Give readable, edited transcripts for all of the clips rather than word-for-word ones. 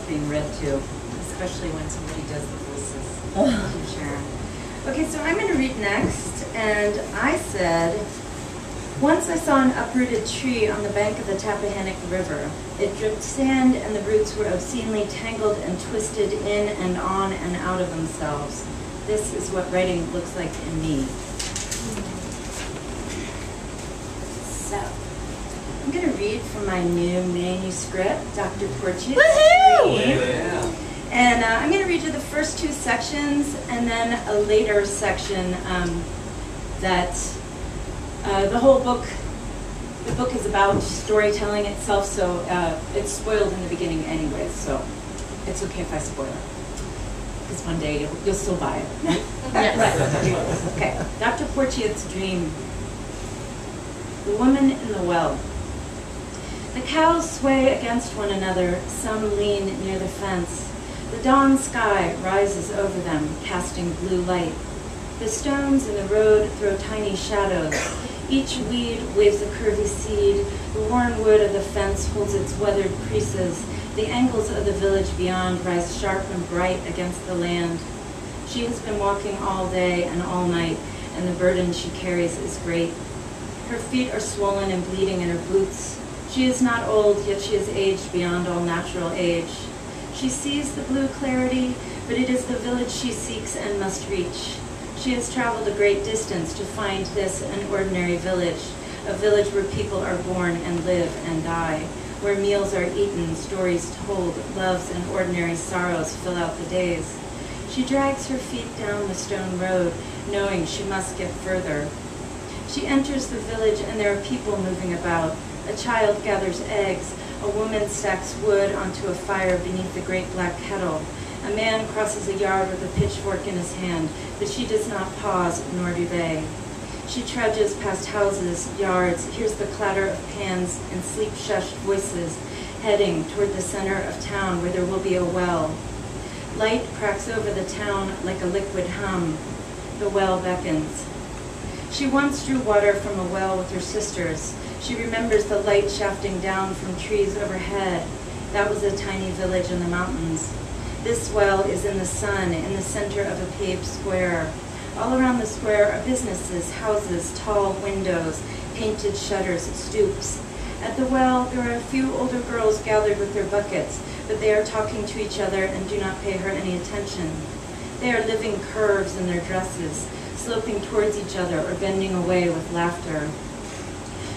being read to, especially when somebody does the voices. Thank you, Sharon. Okay, so I'm going to read next, and I said, once I saw an uprooted tree on the bank of the Tappahannock River. It dripped sand, and the roots were obscenely tangled and twisted in and on and out of themselves. This is what writing looks like in me. So, I'm going to read from my new manuscript, Dr. Porcia's Dream. Yeah. And I'm going to read you the first two sections, and then a later section that the whole book, the book is about storytelling itself, so it's spoiled in the beginning anyway, so it's okay if I spoil it. Because one day you'll still buy it. Yes. Right. Okay. Dr. Porcia's Dream. The woman in the well. The cows sway against one another. Some lean near the fence. The dawn sky rises over them, casting blue light. The stones in the road throw tiny shadows. Each weed waves a curvy seed. The worn wood of the fence holds its weathered creases. The angles of the village beyond rise sharp and bright against the land. She has been walking all day and all night, and the burden she carries is great. Her feet are swollen and bleeding in her boots. She is not old, yet she is aged beyond all natural age. She sees the blue clarity, but it is the village she seeks and must reach. She has traveled a great distance to find this an ordinary village, a village where people are born and live and die, where meals are eaten, stories told, loves and ordinary sorrows fill out the days. She drags her feet down the stone road, knowing she must get further. She enters the village and there are people moving about. A child gathers eggs. A woman stacks wood onto a fire beneath the great black kettle. A man crosses a yard with a pitchfork in his hand, but she does not pause, nor do they. She trudges past houses, yards, hears the clatter of pans and sleep-shushed voices, heading toward the center of town where there will be a well. Light cracks over the town like a liquid hum. The well beckons. She once drew water from a well with her sisters. She remembers the light shafting down from trees overhead. That was a tiny village in the mountains. This well is in the sun, in the center of a paved square. All around the square are businesses, houses, tall windows, painted shutters, stoops. At the well, there are a few older girls gathered with their buckets, but they are talking to each other and do not pay her any attention. They are living curves in their dresses, sloping towards each other or bending away with laughter.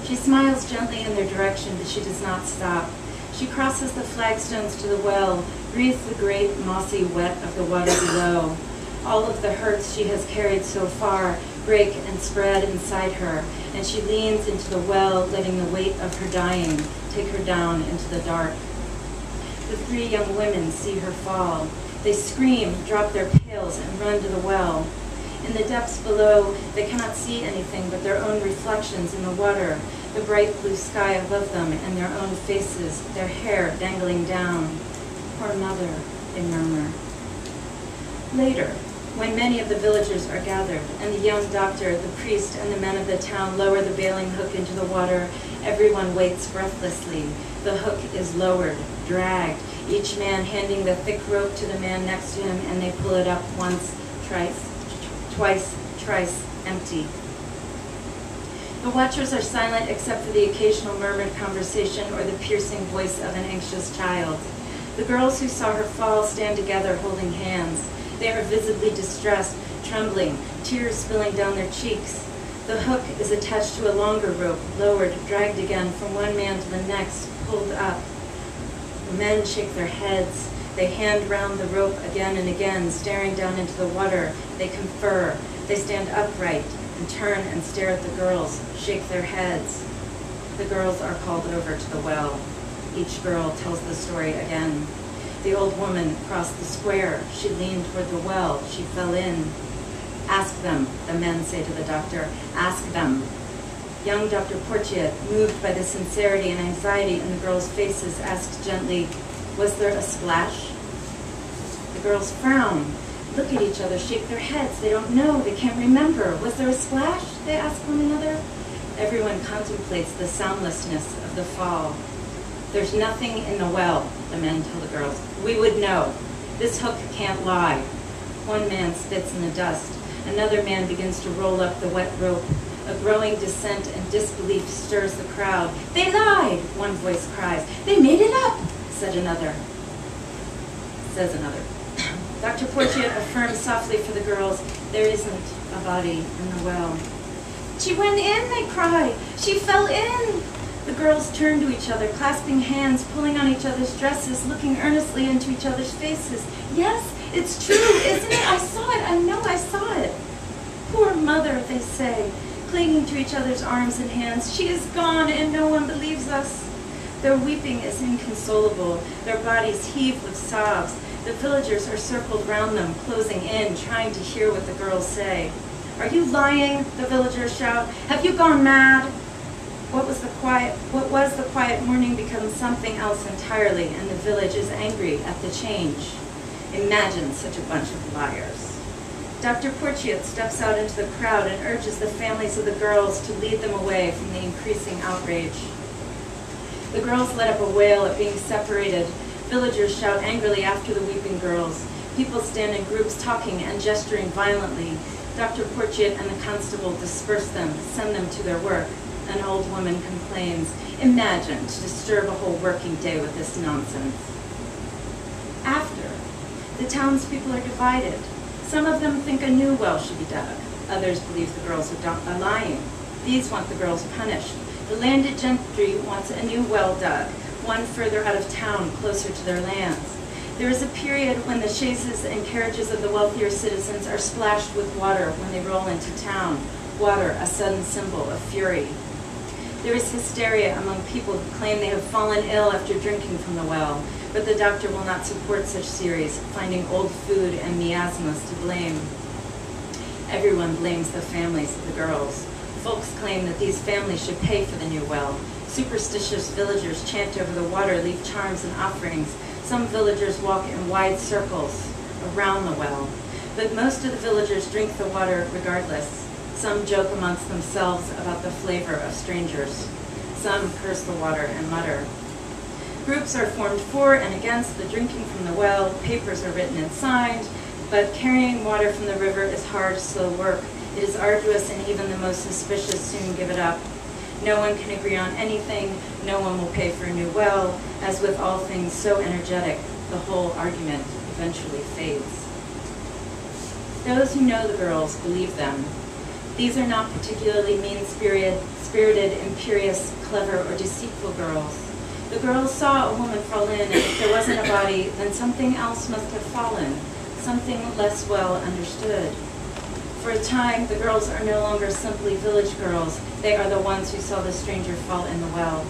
She smiles gently in their direction, but she does not stop. She crosses the flagstones to the well, breathes the great mossy wet of the water below. All of the hurts she has carried so far break and spread inside her, and she leans into the well, letting the weight of her dying take her down into the dark. The three young women see her fall. They scream, drop their pails, and run to the well. In the depths below, they cannot see anything but their own reflections in the water, the bright blue sky above them, and their own faces, their hair dangling down. Poor mother, they murmur. Later, when many of the villagers are gathered, and the young doctor, the priest, and the men of the town lower the bailing hook into the water, everyone waits breathlessly. The hook is lowered, dragged, each man handing the thick rope to the man next to him, and they pull it up once, twice, thrice, empty. The watchers are silent except for the occasional murmured conversation or the piercing voice of an anxious child. The girls who saw her fall stand together holding hands. They are visibly distressed, trembling, tears spilling down their cheeks. The hook is attached to a longer rope, lowered, dragged again from one man to the next, pulled up. The men shake their heads. They hand round the rope again and again, staring down into the water. They confer. They stand upright and turn and stare at the girls, shake their heads. The girls are called over to the well. Each girl tells the story again. The old woman crossed the square. She leaned toward the well. She fell in. Ask them, the men say to the doctor. Ask them. Young Dr. Porcia, moved by the sincerity and anxiety in the girls' faces, asked gently, was there a splash? The girls frown, look at each other, shake their heads. They don't know. They can't remember. Was there a splash? They ask one another. Everyone contemplates the soundlessness of the fall. There's nothing in the well, the men tell the girls. We would know. This hook can't lie. One man spits in the dust. Another man begins to roll up the wet rope. A growing dissent and disbelief stirs the crowd. They lied, one voice cries. They made it up, says another. Dr. Portiat affirms softly for the girls, there isn't a body in the well. She went in, they cry. She fell in. The girls turn to each other, clasping hands, pulling on each other's dresses, looking earnestly into each other's faces. Yes, it's true, isn't it? I saw it. I know I saw it. Poor mother, they say, clinging to each other's arms and hands. She is gone, and no one believes us. Their weeping is inconsolable. Their bodies heave with sobs. The villagers are circled round them, closing in, trying to hear what the girls say. Are you lying? The villagers shout. Have you gone mad? What was the quiet morning becomes something else entirely, and the village is angry at the change. Imagine such a bunch of liars. Dr. Portiat steps out into the crowd and urges the families of the girls to lead them away from the increasing outrage. The girls let up a wail at being separated. Villagers shout angrily after the weeping girls. People stand in groups talking and gesturing violently. Dr. Portiat and the constable disperse them, send them to their work. An old woman complains, imagine to disturb a whole working day with this nonsense. After, the townspeople are divided. Some of them think a new well should be dug. Others believe the girls are lying. These want the girls punished. The landed gentry wants a new well dug, one further out of town, closer to their lands. There is a period when the chaises and carriages of the wealthier citizens are splashed with water when they roll into town. Water, a sudden symbol of fury. There is hysteria among people who claim they have fallen ill after drinking from the well, but the doctor will not support such theories, finding old food and miasmas to blame. Everyone blames the families of the girls. Folks claim that these families should pay for the new well. Superstitious villagers chant over the water, leave charms and offerings. Some villagers walk in wide circles around the well, but most of the villagers drink the water regardless. Some joke amongst themselves about the flavor of strangers. Some curse the water and mutter. Groups are formed for and against the drinking from the well. Papers are written and signed, but carrying water from the river is hard, slow work. It is arduous, and even the most suspicious soon give it up. No one can agree on anything. No one will pay for a new well. As with all things so energetic, the whole argument eventually fades. Those who know the girls believe them. These are not particularly mean-spirited, imperious, clever, or deceitful girls. The girls saw a woman fall in, and if there wasn't a body, then something else must have fallen, something less well understood. For a time, the girls are no longer simply village girls. They are the ones who saw the stranger fall in the well.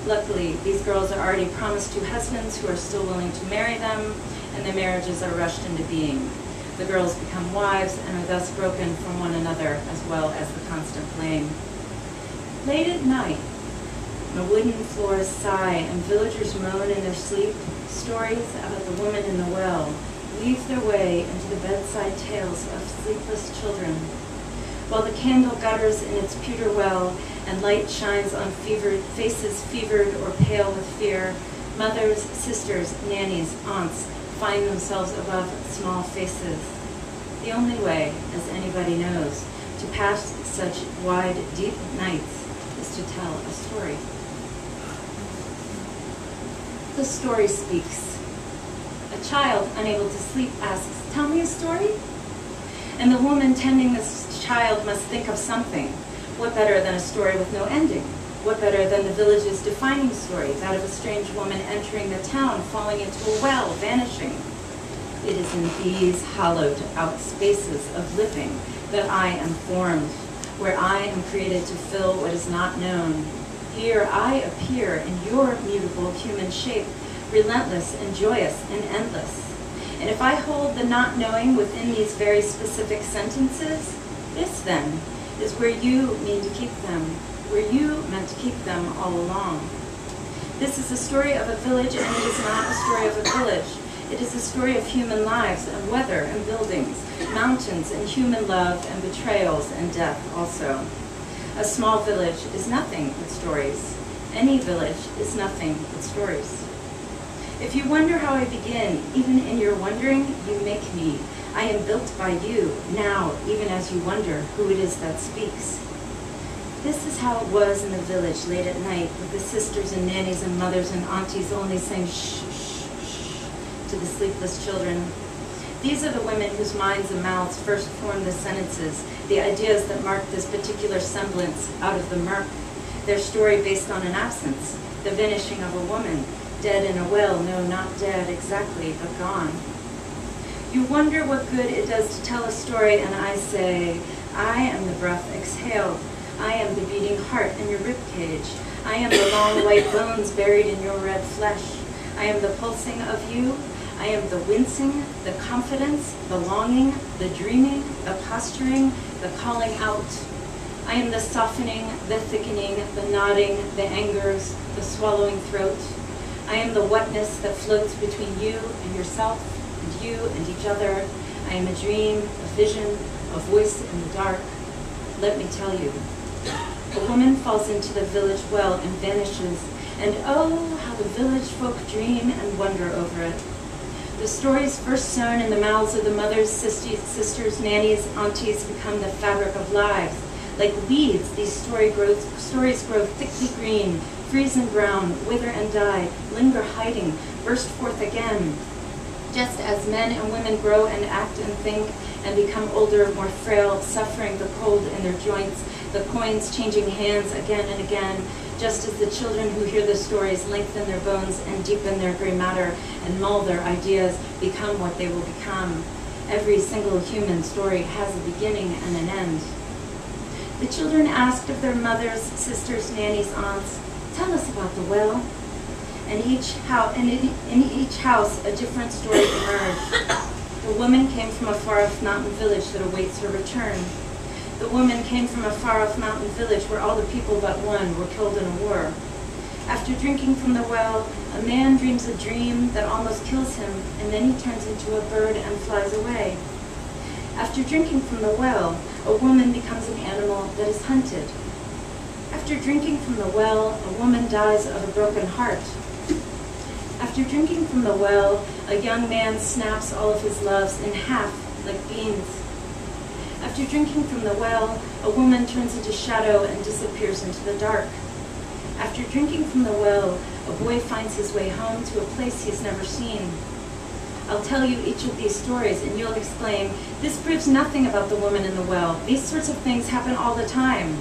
Luckily, these girls are already promised to husbands who are still willing to marry them, and their marriages are rushed into being. The girls become wives and are thus broken from one another, as well as the constant blame. Late at night, the wooden floors sigh and villagers moan in their sleep. Stories about the woman in the well weave their way into the bedside tales of sleepless children. While the candle gutters in its pewter well and light shines on faces fevered or pale with fear, mothers, sisters, nannies, aunts find themselves above small faces. The only way, as anybody knows, to pass such wide, deep nights is to tell a story. The story speaks. A child, unable to sleep, asks, "Tell me a story?" And the woman tending this child must think of something. What better than a story with no ending? What better than the village's defining story, that of a strange woman entering the town, falling into a well, vanishing? It is in these hollowed out spaces of living that I am formed, where I am created to fill what is not known. Here I appear in your mutable human shape, relentless and joyous and endless. And if I hold the not knowing within these very specific sentences, this then is where you mean to keep them, where you meant to keep them all along. This is the story of a village, and it is not a story of a village. It is the story of human lives and weather and buildings, mountains and human love and betrayals and death also. A small village is nothing but stories. Any village is nothing but stories. If you wonder how I begin, even in your wondering, you make me. I am built by you, now, even as you wonder who it is that speaks. This is how it was in the village late at night, with the sisters and nannies and mothers and aunties only saying shh, shh, shh to the sleepless children. These are the women whose minds and mouths first formed the sentences, the ideas that marked this particular semblance out of the murk, their story based on an absence, the vanishing of a woman, dead in a well, no, not dead exactly, but gone. You wonder what good it does to tell a story, and I say, I am the breath exhaled. I am the beating heart in your ribcage. I am the long white bones buried in your red flesh. I am the pulsing of you. I am the wincing, the confidence, the longing, the dreaming, the posturing, the calling out. I am the softening, the thickening, the nodding, the angers, the swallowing throat. I am the wetness that floats between you and yourself, and you and each other. I am a dream, a vision, a voice in the dark. Let me tell you. A woman falls into the village well and vanishes, and oh, how the village folk dream and wonder over it. The stories first sown in the mouths of the mothers, sisters, nannies, aunties become the fabric of lives. Like weeds, these stories grow thickly green, freeze and brown, wither and die, linger hiding, burst forth again. Just as men and women grow and act and think and become older, more frail, suffering the cold in their joints, the coins changing hands again and again, just as the children who hear the stories lengthen their bones and deepen their gray matter and mull their ideas, become what they will become. Every single human story has a beginning and an end. The children asked of their mothers, sisters, nannies, aunts, tell us about the well. And in each house, a different story emerged. The woman came from a far-off mountain village that awaits her return. The woman came from a far-off mountain village where all the people but one were killed in a war. After drinking from the well, a man dreams a dream that almost kills him, and then he turns into a bird and flies away. After drinking from the well, a woman becomes an animal that is hunted. After drinking from the well, a woman dies of a broken heart. After drinking from the well, a young man snaps all of his loves in half, like beans. After drinking from the well, a woman turns into shadow and disappears into the dark. After drinking from the well, a boy finds his way home to a place he's never seen. I'll tell you each of these stories, and you'll exclaim, this proves nothing about the woman in the well. These sorts of things happen all the time.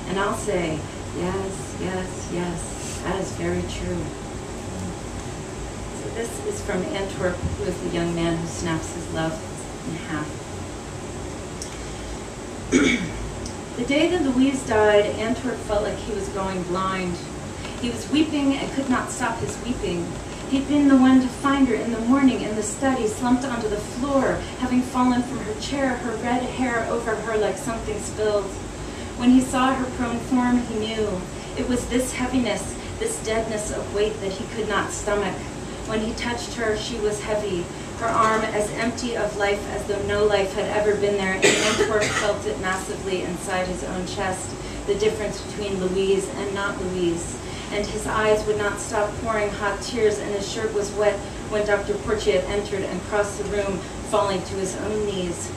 And I'll say, yes, yes, yes, that is very true. So this is from Antwerp, who is the young man who snaps his love in half. The day that Louise died, Antwerp felt like he was going blind. He was weeping and could not stop his weeping. He'd been the one to find her in the morning in the study, slumped onto the floor, having fallen from her chair, her red hair over her like something spilled. When he saw her prone form, he knew. It was this heaviness, this deadness of weight that he could not stomach. When he touched her, she was heavy, her arm as empty of life as though no life had ever been there, and Antwerp felt it massively inside his own chest, the difference between Louise and not Louise. And his eyes would not stop pouring hot tears, and his shirt was wet when Dr. Portier entered and crossed the room, falling to his own knees,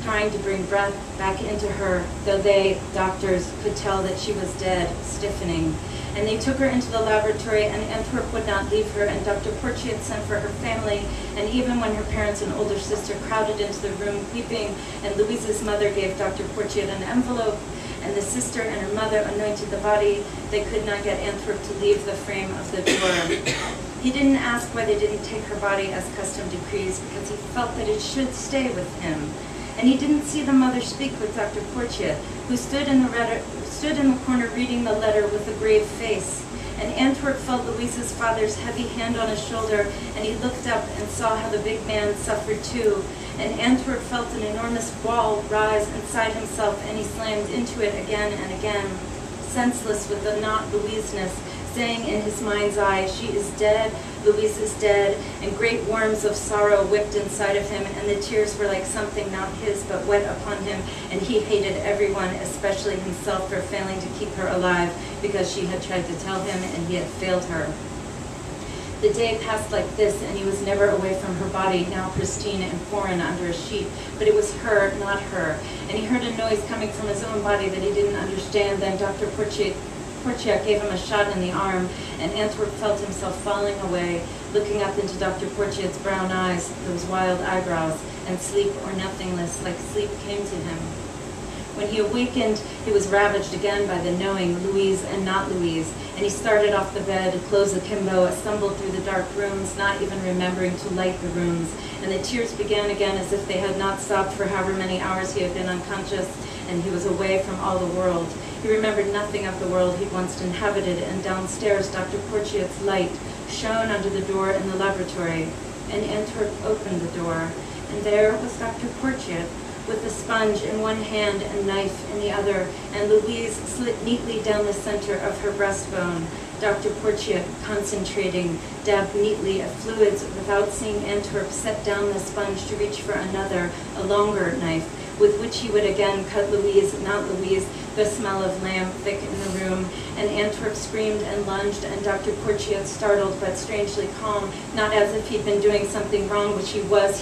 trying to bring breath back into her, though they, doctors, could tell that she was dead, stiffening. And they took her into the laboratory, and Antwerp would not leave her, and Dr. Portier had sent for her family, and even when her parents and older sister crowded into the room weeping, and Louise's mother gave Dr. Portier an envelope, and the sister and her mother anointed the body, they could not get Antwerp to leave the frame of the door. He didn't ask why they didn't take her body as custom decrees, because he felt that it should stay with him. And he didn't see the mother speak with Dr. Portier, who stood in the corner reading the letter with a grave face. And Antwerp felt Louise's father's heavy hand on his shoulder, and he looked up and saw how the big man suffered too. And Antwerp felt an enormous wall rise inside himself, and he slammed into it again and again, senseless with the not Louiseness, saying in his mind's eye, she is dead, Louise is dead, and great worms of sorrow whipped inside of him, and the tears were like something not his but wet upon him, and he hated everyone, especially himself, for failing to keep her alive, because she had tried to tell him and he had failed her. The day passed like this, and he was never away from her body, now pristine and foreign under a sheet. But it was her, not her. And he heard a noise coming from his own body that he didn't understand. Then Dr. Porciat gave him a shot in the arm, and Antwerp felt himself falling away, looking up into Dr. Porciat's brown eyes, those wild eyebrows, and sleep or nothingness like sleep came to him. When he awakened, he was ravaged again by the knowing, Louise and not Louise, and he started off the bed, clothes akimbo, stumbled through the dark rooms, not even remembering to light the rooms, and the tears began again as if they had not stopped for however many hours he had been unconscious, and he was away from all the world. He remembered nothing of the world he'd once inhabited, and downstairs Dr. Porciat's light shone under the door in the laboratory, and Antwerp opened the door, and there was Dr. Porciat, with a sponge in one hand and knife in the other, and Louise slit neatly down the center of her breastbone. Dr. Porciat, concentrating, dabbed neatly at fluids without seeing Antwerp set down the sponge to reach for another, a longer knife, with which he would again cut Louise, not Louise, the smell of lamb thick in the room, and Antwerp screamed and lunged, and Dr. Porciat, startled but strangely calm, not as if he'd been doing something wrong, which he was,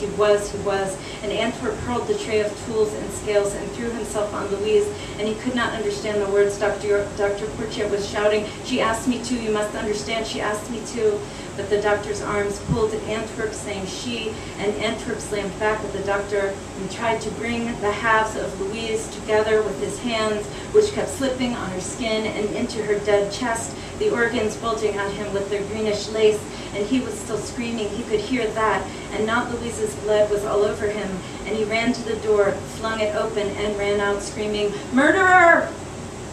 and Antwerp hurled the tray of tools and scales and threw himself on Louise, and he could not understand the words Dr. Porciat was shouting. "She asked me to, you must understand, she asked me to." But the doctor's arms pulled at Antwerp, saying she, and Antwerp slammed back at the doctor and tried to bring the halves of Louise together with his hands, which kept slipping on her skin and into her dead chest, the organs bulging at him with their greenish lace, and he was still screaming. He could hear that, and not Louise's blood was all over him, and he ran to the door, flung it open, and ran out screaming, "Murderer!"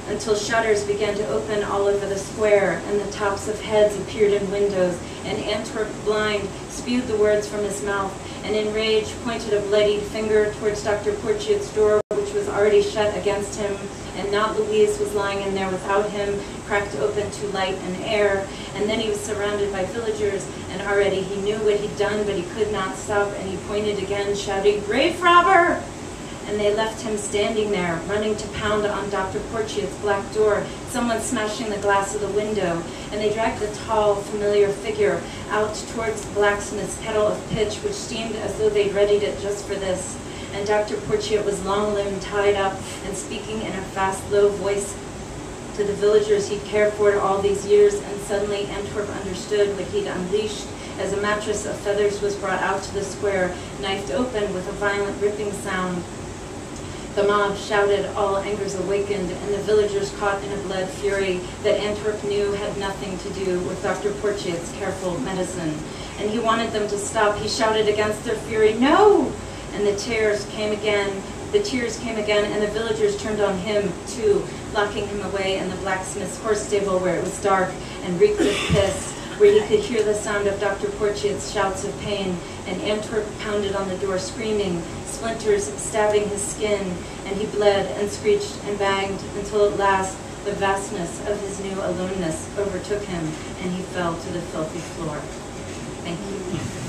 until shutters began to open all over the square, and the tops of heads appeared in windows, and Antwerp, blind, spewed the words from his mouth, and in rage pointed a bloodied finger towards Dr. Porciat's door, which was already shut against him, and not Louise was lying in there without him, cracked open to light and air, and then he was surrounded by villagers, and already he knew what he'd done, but he could not stop, and he pointed again, shouting, "Grave robber!" And they left him standing there, running to pound on Dr. Porciat's black door, someone smashing the glass of the window, and they dragged the tall, familiar figure out towards the blacksmith's kettle of pitch, which steamed as though they'd readied it just for this. And Dr. Porciat was long-limbed, tied up, and speaking in a fast, low voice to the villagers he'd cared for all these years, and suddenly Antwerp understood what he'd unleashed as a mattress of feathers was brought out to the square, knifed open with a violent ripping sound. The mob shouted, all angers awakened, and the villagers caught in a blood fury that Antwerp knew had nothing to do with Dr. Porciat's careful medicine. And he wanted them to stop. He shouted against their fury, "No!" And the tears came again, and the villagers turned on him, too, locking him away in the blacksmith's horse stable where it was dark and reeked of piss, where he could hear the sound of Dr. Porciat's shouts of pain, and Antwerp pounded on the door screaming, splinters stabbing his skin, and he bled and screeched and banged until at last the vastness of his new aloneness overtook him, and he fell to the filthy floor. Thank you.